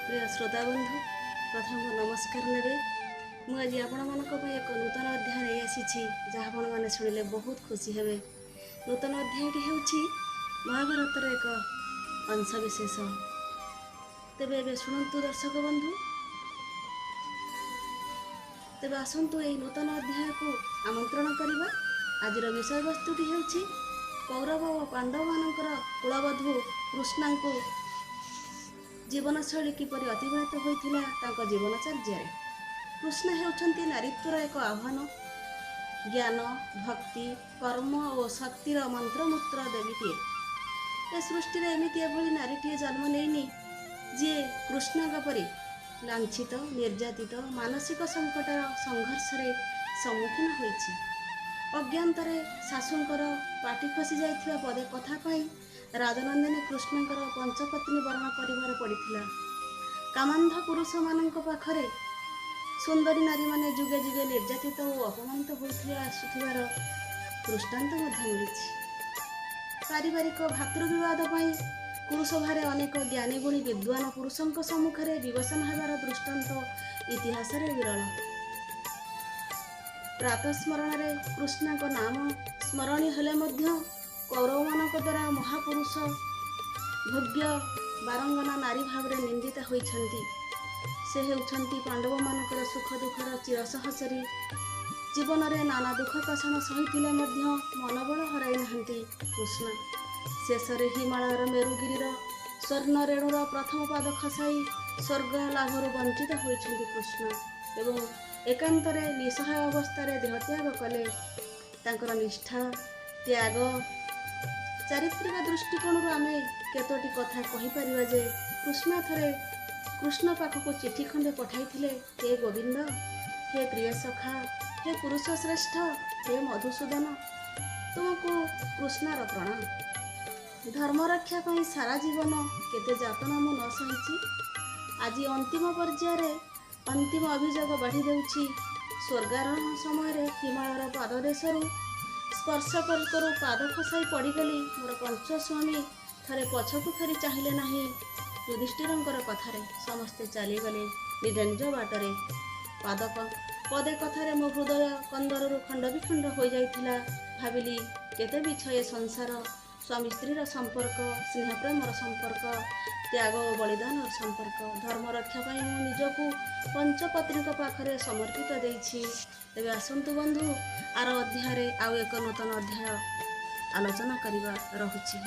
प्रिय श्रोता बंधु प्रथम नमस्कार ने मुझे आपण मान एक नूतन अध्याय नहीं आसी जहाँ आपण मैंने शुणिले बहुत खुशी हे। नूतन अध्यायटी हूँ महाभारत एक अंशविशेष। तेबे शुणु दर्शक बंधु, तेबे आसतु यही नूतन अध्याय को आमंत्रण करवा। आज विषय वस्तुटी हूँ कौरव और पांडव मानकर कुलबधू कृष्णा को जीवनशैली किपरि अतिबाहित होता जीवनचर्या। कृष्ण होउछंती नारीत्वर एक आह्वान, ज्ञान भक्ति कर्म और शक्तिर मंत्रमूत्र देवीटीए। ए सृष्टि एमती एभली नारीटीए जन्म नहीं जी कृष्ण परी लांछित निर्यातित मानसिक संकटर संघर्ष सम्मुखीन होइछि। अज्ञानतारे शाशुंकर पाटी खसी जाइथिबा पदे कथा पाई राजनंदिनी कृष्णंकर पंचपत्नी वर्ण परिवार पड़िथिला। कामांध पुरुष मानक पाखरे सुंदरी नारी माने जुगे जुगे निर्यातित और अपमानित होइथिले आसुथिबार दृष्टांत मध्य मिलिछि। पारिवारिक भातृविवाद पई कुरुसभारे अनेक ज्ञानी गुणी विद्वान पुरुषों सम्मुखरे विवसन हेबार दृष्टांत इतिहास विरल। प्रातः स्मरण रे कृष्ण को नाम स्मरणीय हेले मध्य कौरव मानक द्वारा महापुरुष भोग्य बारंगना नारी भाव में निंदिता होइछंती। से हेउछंती पांडव मानकर सुख दुखर चिरसहचरी। जीवन में नाना दुख कषण सहिथिले मध्य मनोबल हराई नाहंती कृष्ण। शेष हिमालयर मेरुगिरीर स्वर्ण रेणुर प्रथम पाद खसाई स्वर्ग लाभर वंचित होइछंती कृष्ण एवं एकांतरे निसहाय अवस्था देहत्याग कले। तांकर निष्ठा त्याग चारित्रिक दृष्टिकोण आमे केतोटी कथा कहीपर जे कृष्ण थरे कृष्ण पाखक चिठी खंडे पठाई हे गोविंद, हे प्रिय सखा, हे पुरुष श्रेष्ठ, हे मधुसूदन, तुमको कृष्णर प्रणाम। धर्म रक्षा पाई सारा जीवन केते जातना मु न सहिछि। आज अंतिम पर्यायर अंतिम अभियोग बढ़ी देउछि। स्वर्गारोहण समय हिमालयर पाददेशरू स्पर्श करू पाद खसाई पड़गली। मोर पंचस्वामी थरे पछकू फेरी चाहिए नहीं। युधिष्ठिरंकर कथारे समस्ते चलीगले निज निज बाटरे। पदे कथारे मो हृदय कंदररू खंड विखंड हो जाइथिला। भाविली केते बिछये संसार, स्वामी स्त्रीर संपर्क, स्नेह प्रेमर संपर्क, त्याग और बलिदान संपर्क। धर्म रक्षा पाई मु निजकू पंचपत्नी पाखरे समर्पित देइछि। तेबे आसंतु बंधु आर अध्याय आउ एक नूतन अध्याय आलोचना करिबा रहुछि।